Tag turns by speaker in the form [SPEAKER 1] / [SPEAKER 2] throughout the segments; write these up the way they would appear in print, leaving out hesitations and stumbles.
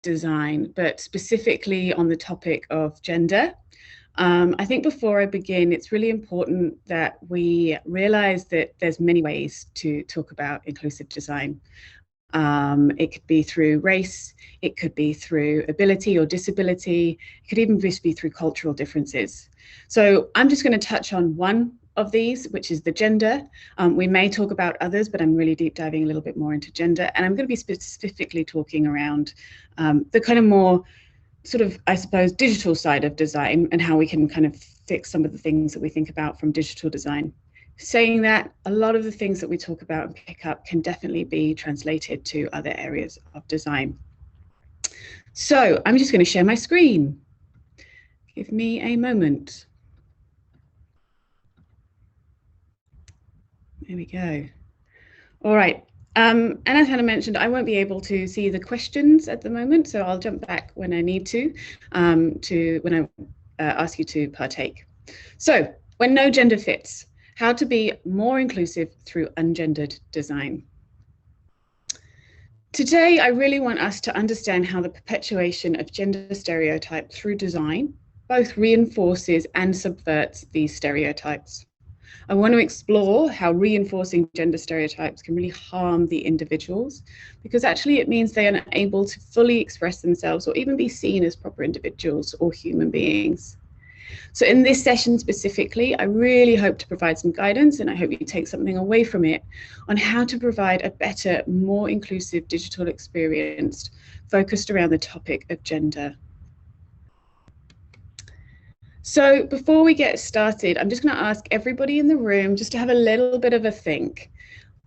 [SPEAKER 1] design, but specifically on the topic of gender. I think before I begin, it's really important that we realize that there's many ways to talk about inclusive design. It could be through race, it could be through ability or disability, it could even just be through cultural differences. So I'm just going to touch on one of these, which is the gender. We may talk about others, but I'm really deep diving a little bit more into gender. And I'm going to be specifically talking around the kind of more sort of, I suppose, digital side of design and how we can kind of fix some of the things that we think about from digital design. Saying that, a lot of the things that we talk about and pick up can definitely be translated to other areas of design. So I'm just going to share my screen. Give me a moment. There we go. All right. And as Hannah mentioned, I won't be able to see the questions at the moment, so I'll jump back when I need to when I ask you to partake. So, when no gender fits, how to be more inclusive through ungendered design. Today, I really want us to understand how the perpetuation of gender stereotypes through design both reinforces and subverts these stereotypes. I want to explore how reinforcing gender stereotypes can really harm the individuals, because actually it means they are not able to fully express themselves or even be seen as proper individuals or human beings. So in this session specifically, I really hope to provide some guidance, and I hope you take something away from it on how to provide a better, more inclusive digital experience focused around the topic of gender. So before we get started, I'm just going to ask everybody in the room just to have a little bit of a think.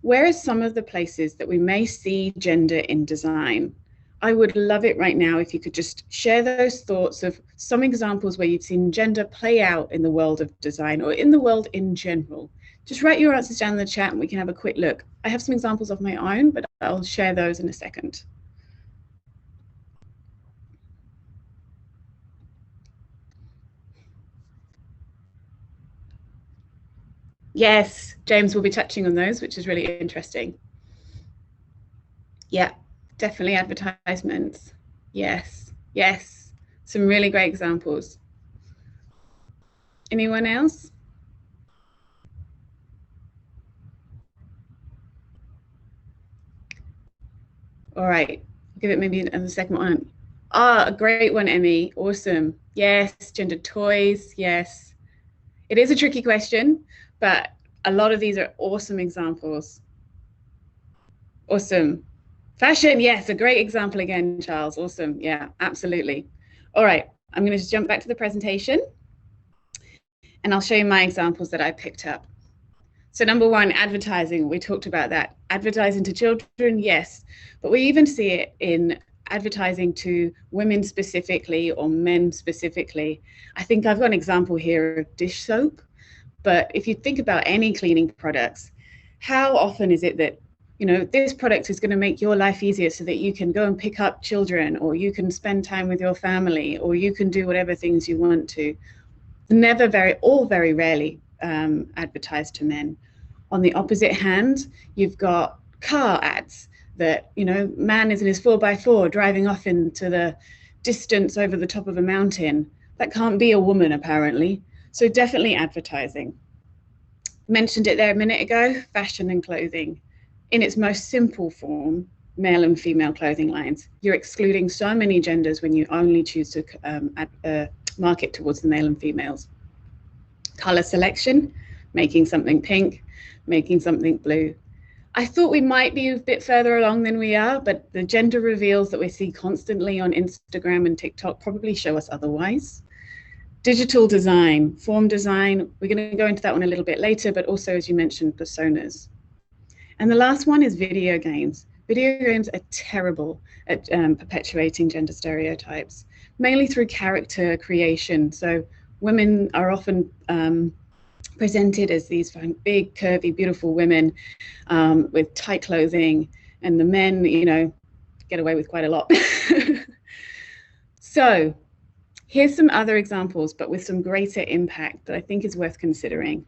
[SPEAKER 1] Where are some of the places that we may see gender in design? I would love it right now if you could just share those thoughts of some examples where you've seen gender play out in the world of design or in the world in general. Just write your answers down in the chat and we can have a quick look. I have some examples of my own, but I'll share those in a second. Yes, James will be touching on those, which is really interesting. Yeah, definitely advertisements. Yes, yes, some really great examples. Anyone else? All right, give it maybe a second one. Ah, a great one, Emmy. Awesome. Yes, gendered toys. Yes. It is a tricky question, but a lot of these are awesome examples. Awesome. Fashion, yes, a great example again, Charles. Awesome. Yeah, absolutely. All right, I'm going to just jump back to the presentation and I'll show you my examples that I picked up. So number one, advertising. We talked about that. Advertising to children, yes, but we even see it in advertising to women specifically or men specifically. I think I've got an example here of dish soap, but if you think about any cleaning products, how often is it that, you know, this product is going to make your life easier so that you can go and pick up children, or you can spend time with your family, or you can do whatever things you want to. Never very rarely advertised to men. On the opposite hand, you've got car ads that, you know, man is in his 4x4 driving off into the distance over the top of a mountain. That can't be a woman, apparently. So definitely advertising. Mentioned it there a minute ago, fashion and clothing. In its most simple form, male and female clothing lines. You're excluding so many genders when you only choose to market towards the male and females. Color selection, making something pink, making something blue. I thought we might be a bit further along than we are, but the gender reveals that we see constantly on Instagram and TikTok probably show us otherwise. Digital design, form design, we're going to go into that one a little bit later, but also, as you mentioned, personas. And the last one is video games. Video games are terrible at perpetuating gender stereotypes, mainly through character creation. So women are often presented as these big, curvy, beautiful women with tight clothing, and the men, you know, get away with quite a lot. So here's some other examples, but with some greater impact that I think is worth considering.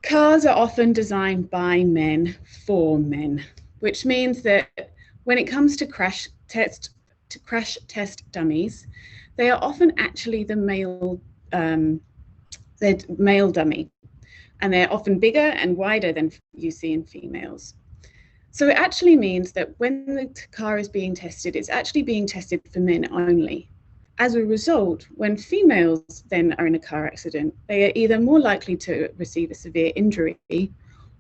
[SPEAKER 1] Cars are often designed by men for men, which means that When it comes to crash test dummies, they are often actually the male dummy, and they're often bigger and wider than you see in females. So it actually means that when the car is being tested, it's actually being tested for men only. As a result, when females then are in a car accident, they are either more likely to receive a severe injury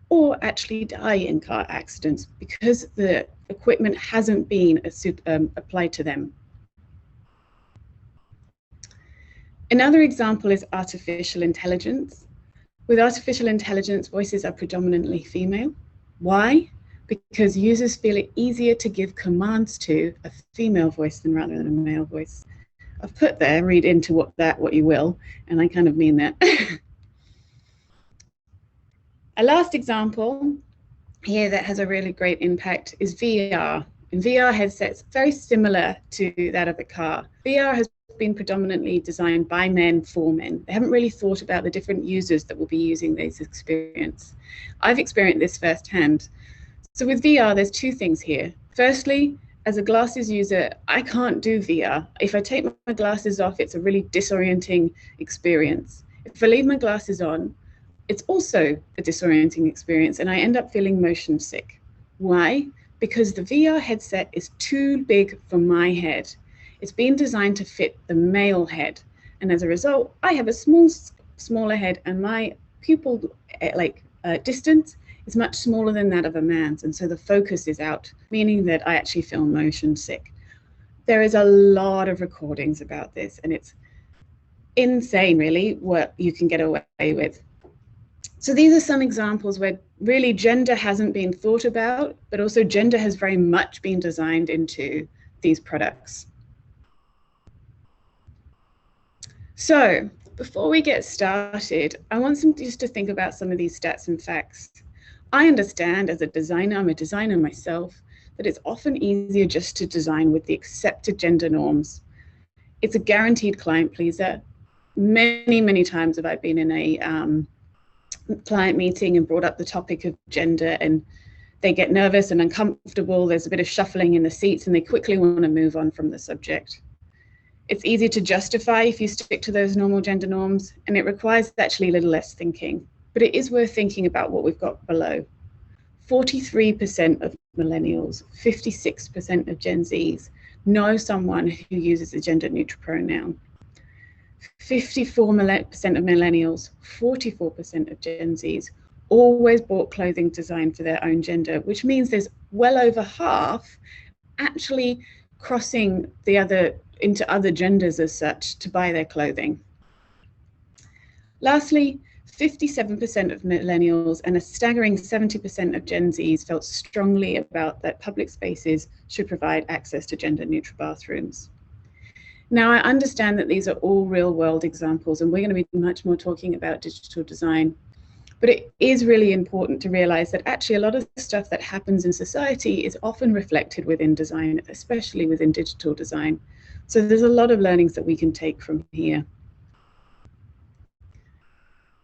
[SPEAKER 1] or actually die in car accidents because the equipment hasn't been applied to them. Another example is artificial intelligence. With artificial intelligence, voices are predominantly female. Why? Because users feel it easier to give commands to a female voice than rather than a male voice. I've put there, read into what you will, and I kind of mean that. A last example here that has a really great impact is VR. And VR headsets, very similar to that of a car. VR has been predominantly designed by men for men. They haven't really thought about the different users that will be using this experience. I've experienced this firsthand. So with VR, there's two things here. Firstly, as a glasses user, I can't do VR. If I take my glasses off, it's a really disorienting experience. If I leave my glasses on, it's also a disorienting experience, and I end up feeling motion sick. Why? Because the VR headset is too big for my head. It's been designed to fit the male head, and as a result, I have a smaller head, and my pupil distance is much smaller than that of a man's, and so the focus is out, meaning that I actually feel motion sick. There is a lot of recordings about this, and it's insane, really, what you can get away with. So these are some examples where really gender hasn't been thought about, but also gender has very much been designed into these products. So before we get started, I want just to think about some of these stats and facts. I understand as a designer, I'm a designer myself, that it's often easier just to design with the accepted gender norms. It's a guaranteed client pleaser. Many, many times have I been in a client meeting and brought up the topic of gender, and they get nervous and uncomfortable. There's a bit of shuffling in the seats and they quickly want to move on from the subject. It's easy to justify if you stick to those normal gender norms, and it requires actually a little less thinking. But it is worth thinking about what we've got below. 43% of millennials, 56% of Gen Zs know someone who uses a gender neutral pronoun. 54% of millennials, 44% of Gen Zs always bought clothing designed for their own gender, which means there's well over half actually crossing into other genders as such to buy their clothing. Lastly, 57% of millennials and a staggering 70% of Gen Zs felt strongly about that public spaces should provide access to gender neutral bathrooms. Now, I understand that these are all real world examples, and we're going to be much more talking about digital design. But it is really important to realize that actually a lot of the stuff that happens in society is often reflected within design, especially within digital design. So there's a lot of learnings that we can take from here.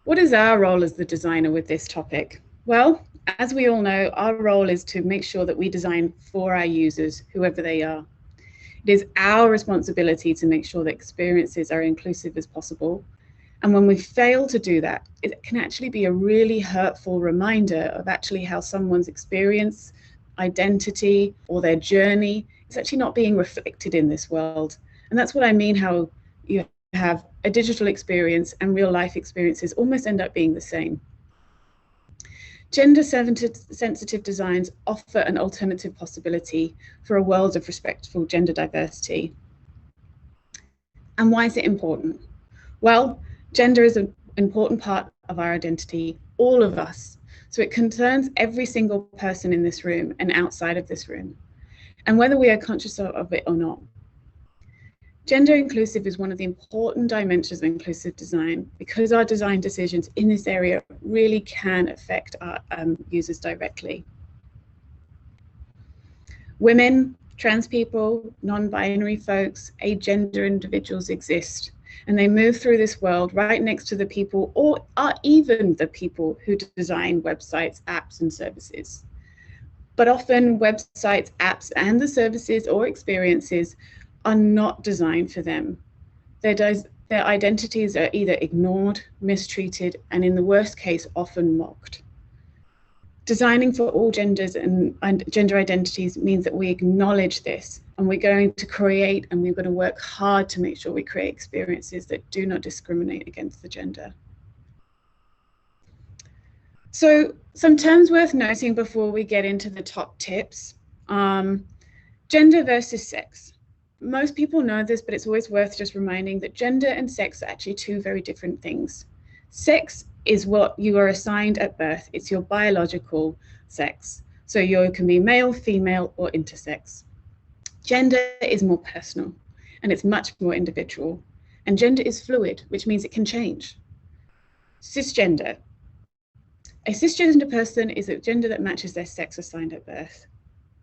[SPEAKER 1] What is our role as the designer with this topic? Well, as we all know, our role is to make sure that we design for our users, whoever they are. It is our responsibility to make sure that experiences are inclusive as possible. And when we fail to do that, it can actually be a really hurtful reminder of actually how someone's experience, identity, or their journey is actually not being reflected in this world. And that's what I mean, how you have a digital experience and real life experiences almost end up being the same. Gender sensitive designs offer an alternative possibility for a world of respectful gender diversity. And why is it important? Well, gender is an important part of our identity, all of us. So it concerns every single person in this room and outside of this room, and whether we are conscious of it or not. Gender inclusive is one of the important dimensions of inclusive design because our design decisions in this area really can affect our users directly. Women, trans people, non-binary folks, agender individuals exist, and they move through this world right next to the people, or are even the people who design websites, apps, and services. But often websites, apps, and the services or experiences are not designed for them. Their identities are either ignored, mistreated, and in the worst case, often mocked. Designing for all genders and gender identities means that we acknowledge this, and we're going to create, and we're going to work hard to make sure we create experiences that do not discriminate against the gender. So some terms worth noting before we get into the top tips. Gender versus sex. Most people know this, but it's always worth just reminding that gender and sex are actually two very different things. Sex is what you are assigned at birth. It's your biological sex. So you can be male, female, or intersex. Gender is more personal, and it's much more individual. And gender is fluid, which means it can change. Cisgender. A cisgender person is a gender that matches their sex assigned at birth.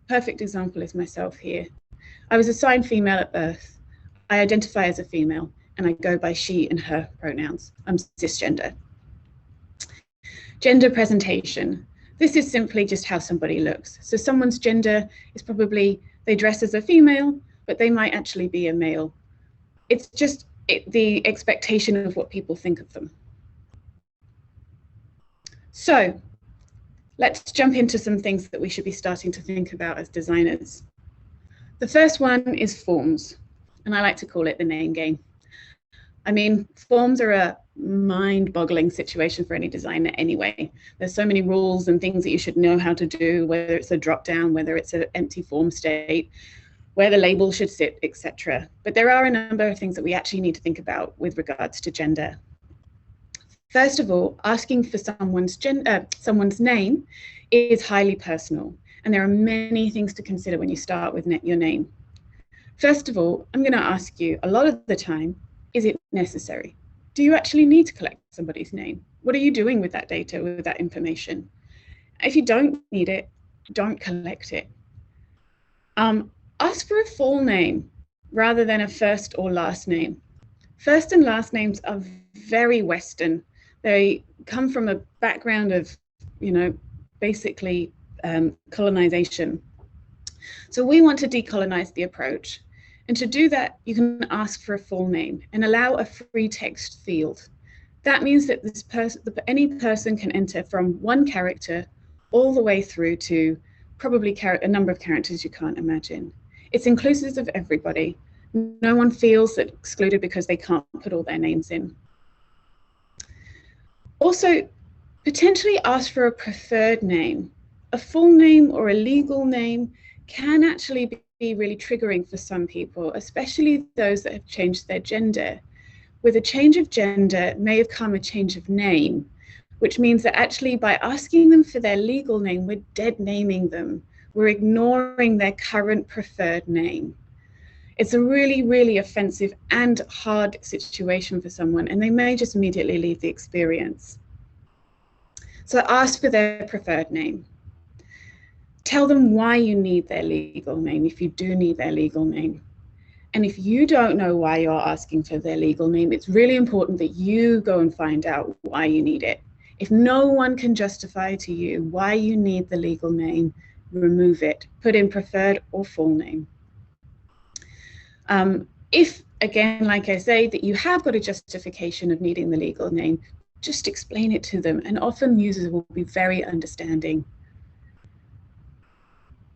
[SPEAKER 1] Perfect example is myself here. I was assigned female at birth. I identify as a female, and I go by she and her pronouns. I'm cisgender. Gender presentation. This is simply just how somebody looks. So someone's gender is probably, they dress as a female, but they might actually be a male. It's just the expectation of what people think of them. So let's jump into some things that we should be starting to think about as designers. The first one is forms, and I like to call it the name game. I mean, forms are a mind-boggling situation for any designer anyway. There's so many rules and things that you should know how to do, whether it's a drop-down, whether it's an empty form state, where the label should sit, etc. But there are a number of things that we actually need to think about with regards to gender. First of all, asking for someone's name is highly personal, and there are many things to consider when you start with your name. First of all, I'm going to ask you, a lot of the time, is it necessary? Do you actually need to collect somebody's name? What are you doing with that data, with that information? If you don't need it, don't collect it. Ask for a full name rather than a first or last name. First and last names are very Western. They come from a background of, basically colonization. So we want to decolonize the approach. And to do that, you can ask for a full name and allow a free text field. That means that any person can enter from one character all the way through to probably a number of characters you can't imagine. It's inclusive of everybody. No one feels excluded because they can't put all their names in. Also, potentially ask for a preferred name. A full name or a legal name can actually be really triggering for some people, especially those that have changed their gender. With a change of gender may have come a change of name, which means that actually by asking them for their legal name, we're dead naming them. We're ignoring their current preferred name. It's a really, really offensive and hard situation for someone, and they may just immediately leave the experience. So ask for their preferred name. Tell them why you need their legal name, if you do need their legal name. And if you don't know why you're asking for their legal name, it's really important that you go and find out why you need it. If no one can justify to you why you need the legal name, remove it. Put in preferred or full name. If, again, like I say, that you have got a justification of needing the legal name, just explain it to them, and often users will be very understanding.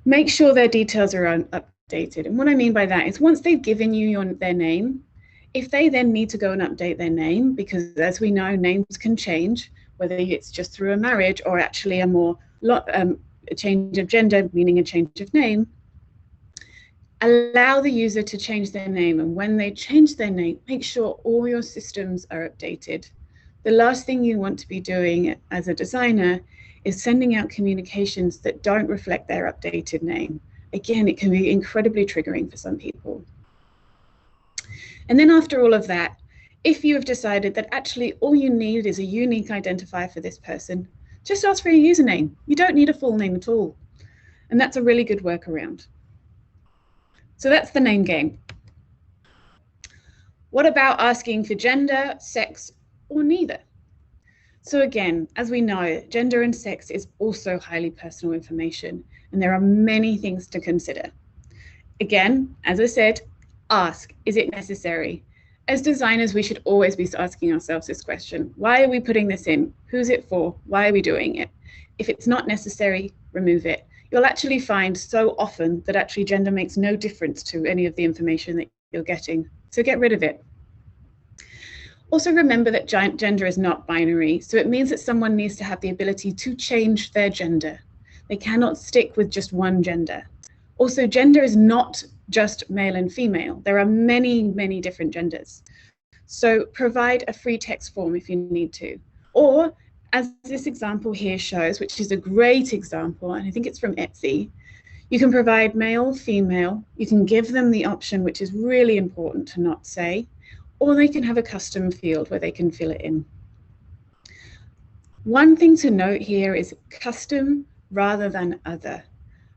[SPEAKER 1] Make sure their details are updated. And what I mean by that is once they've given you their name, if they then need to go and update their name, because as we know, names can change, whether it's just through a marriage or actually a change of gender, meaning a change of name, allow the user to change their name. And when they change their name, make sure all your systems are updated. The last thing you want to be doing as a designer is sending out communications that don't reflect their updated name. Again, it can be incredibly triggering for some people. And then after all of that, if you have decided that actually all you need is a unique identifier for this person, just ask for a username. You don't need a full name at all. And that's a really good workaround. So that's the name game. What about asking for gender, sex, or neither? So again, as we know, gender and sex is also highly personal information. and there are many things to consider. Again, as I said, ask, is it necessary? As designers, we should always be asking ourselves this question. Why are we putting this in? Who's it for? Why are we doing it? If it's not necessary, remove it. You'll actually find so often that actually gender makes no difference to any of the information that you're getting. So get rid of it. Also remember that gender is not binary. So it means that someone needs to have the ability to change their gender. They cannot stick with just one gender. Also, gender is not just male and female. There are many, many different genders. So provide a free text form if you need to. Or, as this example here shows, which is a great example, and I think it's from Etsy, you can provide male, female. You can give them the option, which is really important to not say, or they can have a custom field where they can fill it in. One thing to note here is custom rather than other.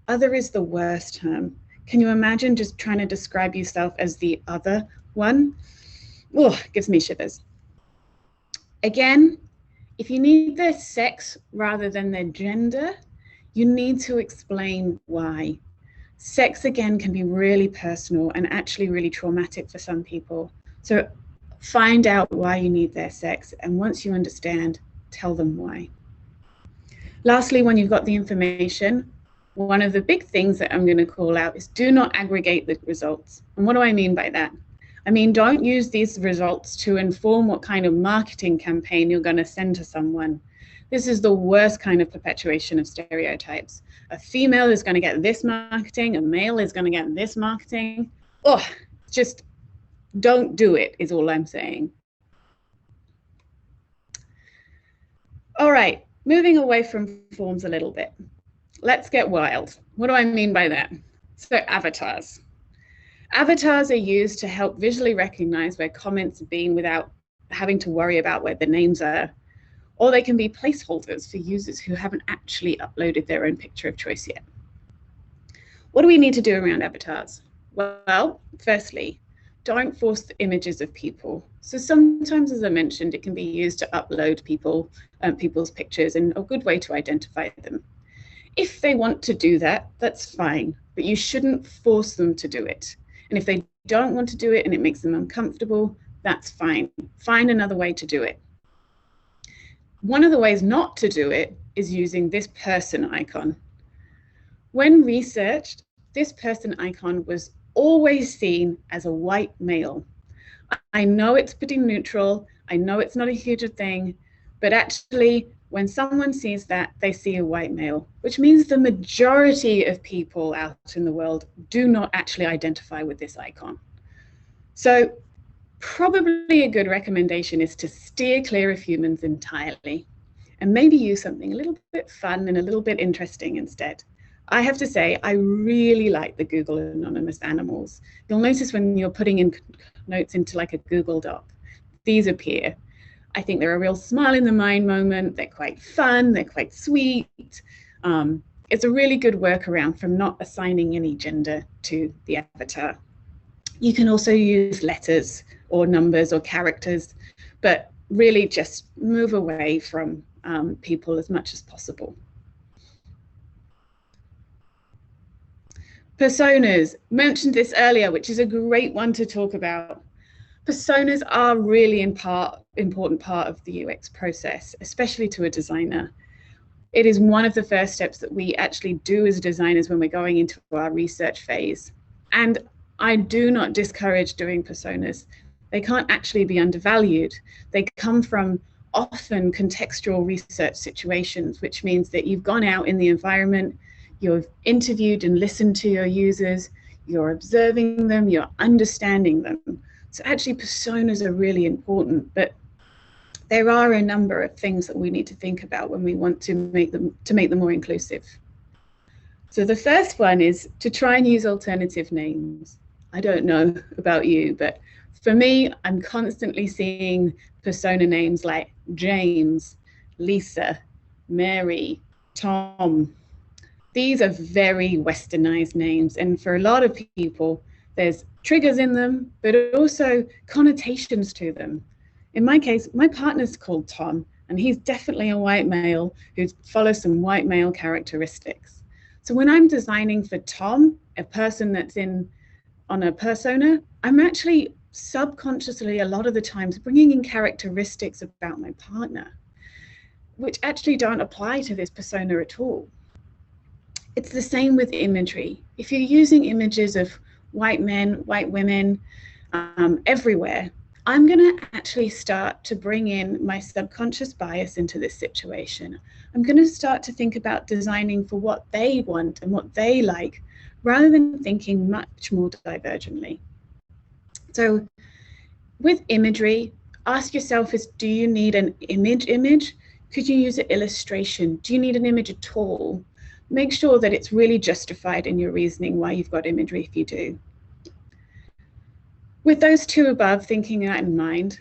[SPEAKER 1] Other is the worst term. Can you imagine just trying to describe yourself as the other one? Oh, gives me shivers. Again, if you need their sex rather than their gender, you need to explain why. Sex, again, can be really personal and actually really traumatic for some people. So find out why you need their sex, and once you understand, tell them why. Lastly, when you've got the information, one of the big things that I'm going to call out is do not aggregate the results. And what do I mean by that? I mean, don't use these results to inform what kind of marketing campaign you're going to send to someone. This is the worst kind of perpetuation of stereotypes. A female is going to get this marketing, a male is going to get this marketing. Oh, just don't do it, is all I'm saying. All right, moving away from forms a little bit. Let's get wild. What do I mean by that? So avatars. Avatars are used to help visually recognize where comments have been without having to worry about where the names are. Or they can be placeholders for users who haven't actually uploaded their own picture of choice yet. What do we need to do around avatars? Well, firstly, don't force the images of people. So sometimes, as I mentioned, it can be used to upload people's pictures, and a good way to identify them. If they want to do that, that's fine, but you shouldn't force them to do it. And if they don't want to do it and it makes them uncomfortable, that's fine. Find another way to do it. One of the ways not to do it is using this person icon. When researched, this person icon was always seen as a white male. I know it's pretty neutral. I know it's not a huge thing, but actually, when someone sees that, they see a white male, which means the majority of people out in the world do not actually identify with this icon. So probably a good recommendation is to steer clear of humans entirely and maybe use something a little bit fun and a little bit interesting instead. I have to say, I really like the Google anonymous animals. You'll notice when you're putting in notes into like a Google Doc, these appear. I think they're a real smile in the mind moment. They're quite fun. They're quite sweet. It's a really good workaround from not assigning any gender to the avatar. You can also use letters or numbers or characters, but really just move away from people as much as possible. Personas, mentioned this earlier, which is a great one to talk about. Personas are really important part of the UX process, especially to a designer. It is one of the first steps that we actually do as designers when we're going into our research phase. And I do not discourage doing personas. They can't actually be undervalued. They come from often contextual research situations, which means that you've gone out in the environment, you've interviewed and listened to your users, you're observing them, you're understanding them. So actually personas are really important, but there are a number of things that we need to think about when we want to make them more inclusive. So the first one is to try and use alternative names. I don't know about you, but for me, I'm constantly seeing persona names like James, Lisa, Mary, Tom. These are very westernized names, and for a lot of people, there's triggers in them, but also connotations to them. In my case, my partner's called Tom, and he's definitely a white male who follows some white male characteristics. So when I'm designing for Tom, a person that's on a persona, I'm actually subconsciously a lot of the times bringing in characteristics about my partner, which actually don't apply to this persona at all. It's the same with imagery. If you're using images of white men, white women, everywhere, I'm going to actually start to bring in my subconscious bias into this situation. I'm going to start to think about designing for what they want and what they like, rather than thinking much more divergently. So with imagery, ask yourself do you need an image? Could you use an illustration? Do you need an image at all? Make sure that it's really justified in your reasoning why you've got imagery if you do. With those two above, thinking that in mind,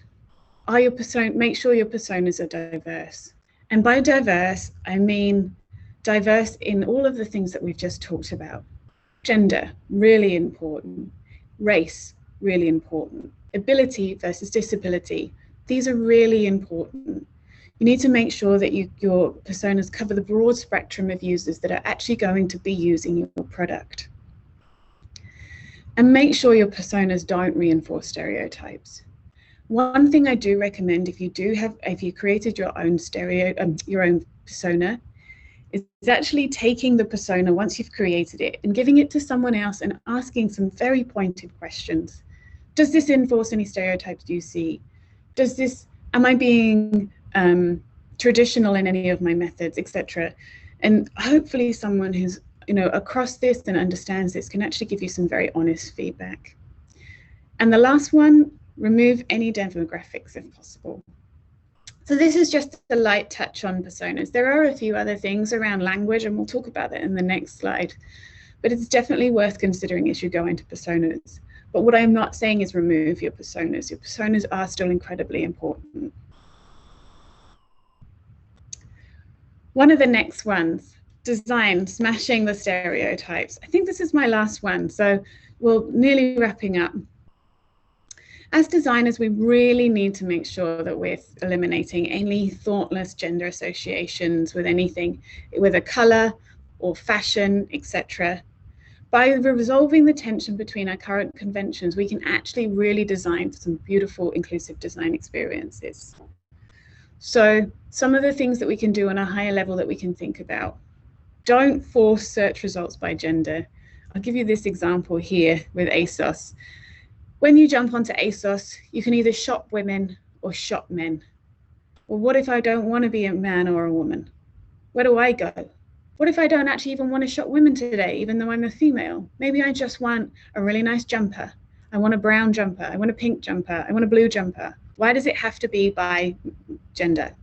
[SPEAKER 1] make sure your personas are diverse. And by diverse, I mean diverse in all of the things that we've just talked about. Gender, really important. Race, really important. Ability versus disability, these are really important. You need to make sure that your personas cover the broad spectrum of users that are actually going to be using your product. And make sure your personas don't reinforce stereotypes. One thing I do recommend, if you created your own persona, is actually taking the persona once you've created it and giving it to someone else and asking some very pointed questions. Does this enforce any stereotypes you see? Am I being traditional in any of my methods, etc.? And hopefully someone who's across this and understands this can actually give you some very honest feedback. And the last one, remove any demographics if possible. So this is just a light touch on personas. There are a few other things around language, and we'll talk about that in the next slide, but it's definitely worth considering as you go into personas. But what I'm not saying is remove your personas. Your personas are still incredibly important. One of the next ones, design, smashing the stereotypes. I think this is my last one, so we're nearly wrapping up. As designers, we really need to make sure that we're eliminating any thoughtless gender associations with anything, whether color or fashion, etc. By resolving the tension between our current conventions, we can actually really design some beautiful, inclusive design experiences. So some of the things that we can do on a higher level that we can think about. Don't force search results by gender. I'll give you this example here with ASOS. When you jump onto ASOS, you can either shop women or shop men. Well, what if I don't want to be a man or a woman? Where do I go? What if I don't actually even want to shop women today, even though I'm a female? Maybe I just want a really nice jumper. I want a brown jumper. I want a pink jumper. I want a blue jumper. Why does it have to be by gender?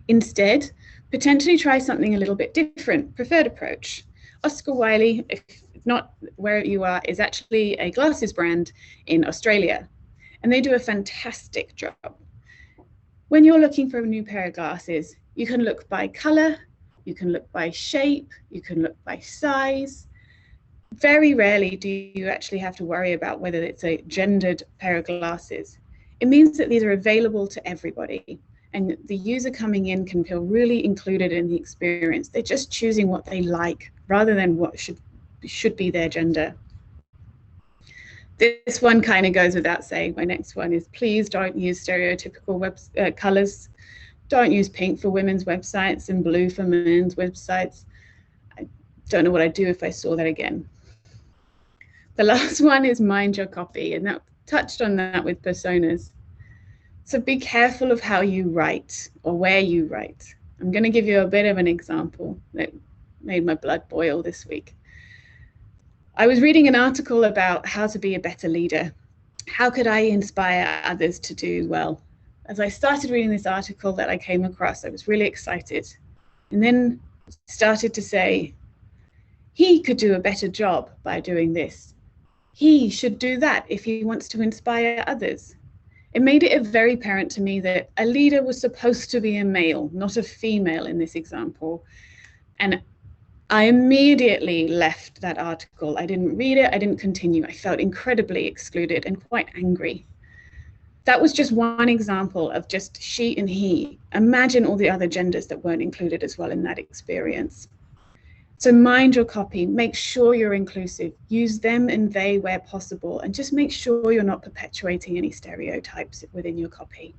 [SPEAKER 1] Instead, potentially try something a little bit different, preferred approach. Oscar Wiley, if not where you are, is actually a glasses brand in Australia, and they do a fantastic job. When you're looking for a new pair of glasses, you can look by color, you can look by shape, you can look by size. Very rarely do you actually have to worry about whether it's a gendered pair of glasses. It means that these are available to everybody, and the user coming in can feel really included in the experience. They're just choosing what they like rather than what should be their gender. This one kind of goes without saying. My next one is, please don't use stereotypical colors. Don't use pink for women's websites and blue for men's websites. I don't know what I'd do if I saw that again. The last one is mind your copy, and that touched on that with personas. So be careful of how you write or where you write. I'm going to give you a bit of an example that made my blood boil this week. I was reading an article about how to be a better leader. How could I inspire others to do well? As I started reading this article that I came across, I was really excited, and then started to say, he could do a better job by doing this. He should do that if he wants to inspire others. It made it very apparent to me that a leader was supposed to be a male, not a female in this example. And I immediately left that article. I didn't read it, I didn't continue. I felt incredibly excluded and quite angry. That was just one example of just she and he. Imagine all the other genders that weren't included as well in that experience. So mind your copy, make sure you're inclusive, use them and they where possible, and just make sure you're not perpetuating any stereotypes within your copy.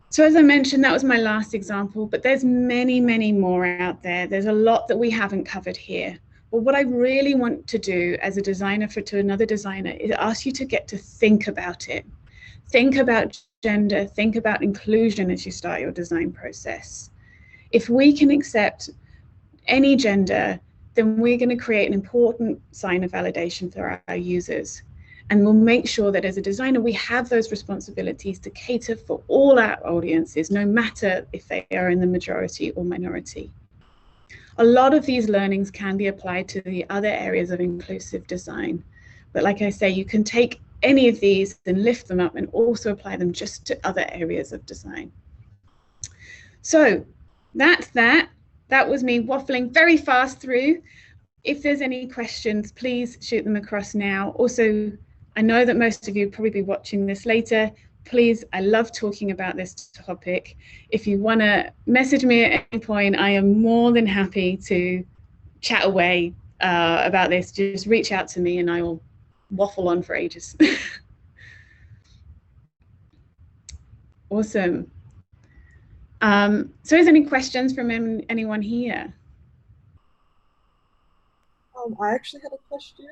[SPEAKER 1] So as I mentioned, that was my last example, but there's many, many more out there. There's a lot that we haven't covered here. But what I really want to do as a designer to another designer is ask you to get to think about it. Think about gender, think about inclusion as you start your design process. If we can accept any gender, then we're going to create an important sign of validation for our users. And we'll make sure that as a designer, we have those responsibilities to cater for all our audiences, no matter if they are in the majority or minority. A lot of these learnings can be applied to the other areas of inclusive design. But like I say, you can take any of these and lift them up and also apply them just to other areas of design. So that's that. That was me waffling very fast through. If there's any questions, please shoot them across now. Also, I know that most of you will probably be watching this later. Please, I love talking about this topic. If you want to message me at any point, I am more than happy to chat away about this. Just reach out to me and I will waffle on for ages. Awesome. So is there any questions from anyone here?
[SPEAKER 2] I actually had a question.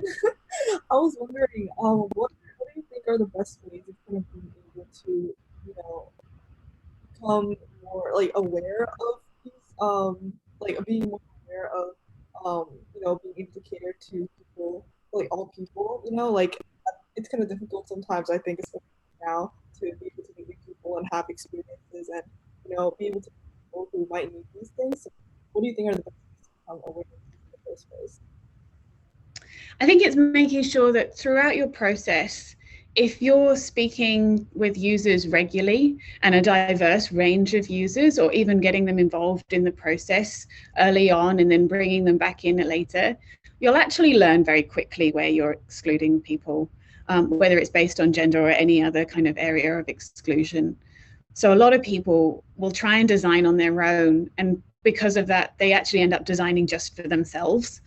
[SPEAKER 2] I was wondering, what do you think are the best ways of kind of being able to, you know, become more like aware of these, like being more aware of, you know, being able to cater to people, like all people, you know, like it's kind of difficult sometimes, I think, especially now, to be able to meet new people and have experiences and, you know, be able to meet people who might need these things. So what do you think are the best ways to become aware in the first place?
[SPEAKER 1] I think it's making sure that throughout your process, if you're speaking with users regularly and a diverse range of users, or even getting them involved in the process early on and then bringing them back in later, you'll actually learn very quickly where you're excluding people, whether it's based on gender or any other kind of area of exclusion. So a lot of people will try and design on their own, and because of that, they actually end up designing just for themselves,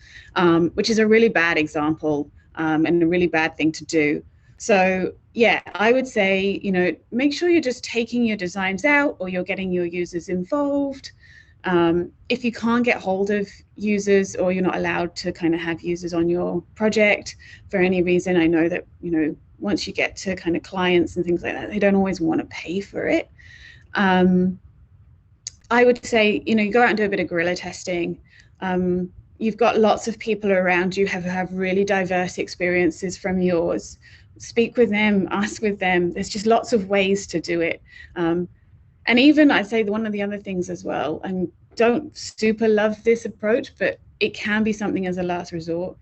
[SPEAKER 1] which is a really bad example and a really bad thing to do. So yeah, I would say, you know, make sure you're just taking your designs out or you're getting your users involved. If you can't get hold of users or you're not allowed to kind of have users on your project for any reason, I know that, you know, once you get to kind of clients and things like that, they don't always want to pay for it. I would say, you know, you go out and do a bit of guerrilla testing. You've got lots of people around you who have really diverse experiences from yours. Speak with them, ask with them. There's just lots of ways to do it. And even I'd say one of the other things as well, and don't super love this approach, but it can be something as a last resort.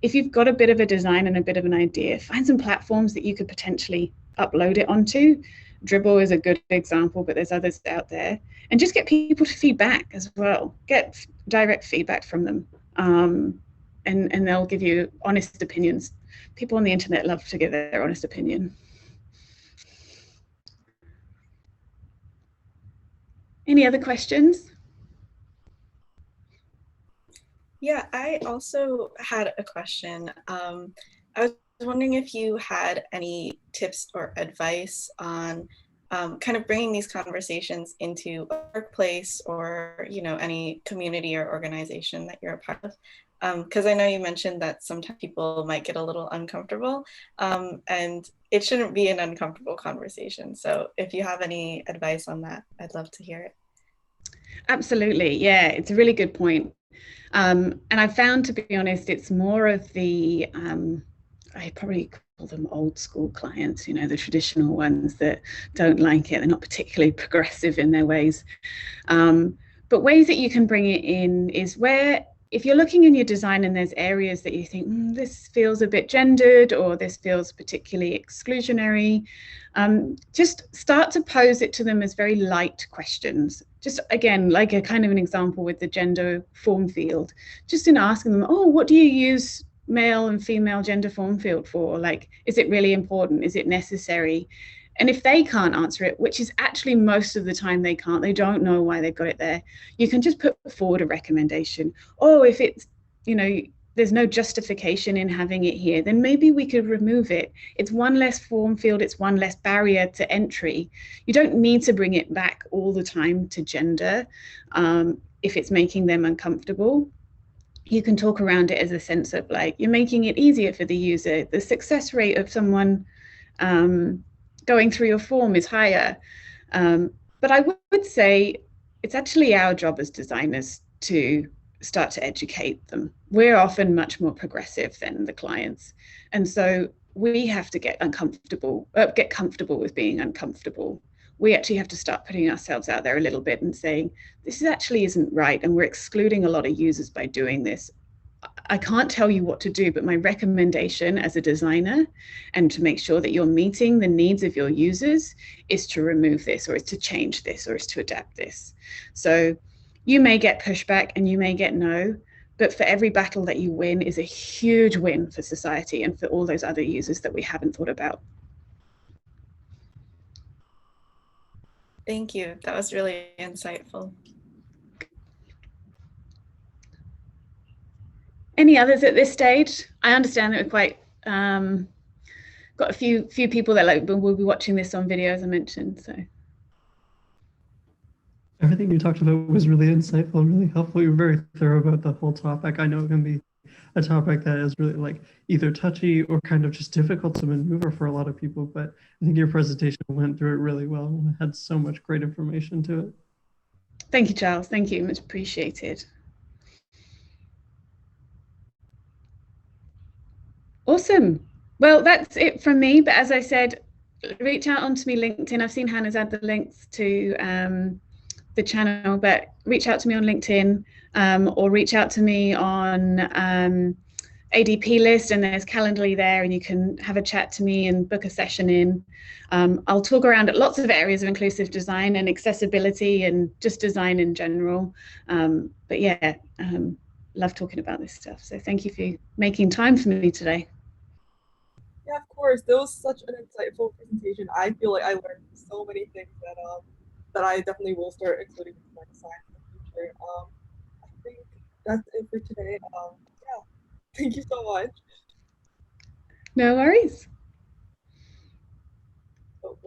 [SPEAKER 1] If you've got a bit of a design and a bit of an idea, find some platforms that you could potentially upload it onto. Dribble is a good example, but there's others out there. And just get people to feedback as well. Get direct feedback from them. And they'll give you honest opinions. People on the internet love to give their honest opinion. Any other questions?
[SPEAKER 3] Yeah, I also had a question. I was wondering if you had any tips or advice on kind of bringing these conversations into a workplace or, you know, any community or organization that you're a part of. Because I know you mentioned that sometimes people might get a little uncomfortable, and it shouldn't be an uncomfortable conversation. So if you have any advice on that, I'd love to hear it.
[SPEAKER 1] Absolutely. Yeah, it's a really good point. And I found, to be honest, it's more of the, I probably call them old school clients, you know, the traditional ones that don't like it. They're not particularly progressive in their ways. But ways that you can bring it in is where, if you're looking in your design and there's areas that you think, this feels a bit gendered or this feels particularly exclusionary, just start to pose it to them as very light questions. Just again, like a kind of an example with the gender form field, just in asking them, oh, what do you use male and female gender form field for? Like, is it really important? Is it necessary? And if they can't answer it, which is actually most of the time they can't, they don't know why they've got it there, you can just put forward a recommendation. Or if it's, you know, there's no justification in having it here, then maybe we could remove it. It's one less form field, it's one less barrier to entry. You don't need to bring it back all the time to gender if it's making them uncomfortable. You can talk around it as a sense of like, you're making it easier for the user. The success rate of someone going through your form is higher. But I would say it's actually our job as designers to start to educate them. We're often much more progressive than the clients. And so we have to get comfortable with being uncomfortable. We actually have to start putting ourselves out there a little bit and saying, this actually isn't right. And we're excluding a lot of users by doing this. I can't tell you what to do, but my recommendation as a designer, and to make sure that you're meeting the needs of your users, is to remove this, or is to change this, or is to adapt this. So you may get pushback and you may get no, but for every battle that you win is a huge win for society and for all those other users that we haven't thought about.
[SPEAKER 3] Thank you. That was really insightful.
[SPEAKER 1] Any others at this stage? I understand that we're quite got a few people that will be watching this on video, as I mentioned. So
[SPEAKER 4] everything you talked about was really insightful and really helpful. You were very thorough about the whole topic. I know it can be a topic that is really like either touchy or kind of just difficult to maneuver for a lot of people, but I think your presentation went through it really well and had so much great information to it.
[SPEAKER 1] Thank you, Charles. Thank you. Much appreciated. Awesome. Well, that's it from me. But as I said, reach out onto me LinkedIn. I've seen Hannah's add the links to the channel, but reach out to me on LinkedIn or reach out to me on ADPList, and there's Calendly there, and you can have a chat to me and book a session in. I'll talk around at lots of areas of inclusive design and accessibility and just design in general. But yeah, love talking about this stuff. So thank you for making time for me today.
[SPEAKER 2] Yeah, of course. That was such an insightful presentation. I feel like I learned so many things that I definitely will start including in my design in the future. I think that's it for today. Yeah, thank you so much.
[SPEAKER 1] No worries.
[SPEAKER 2] So,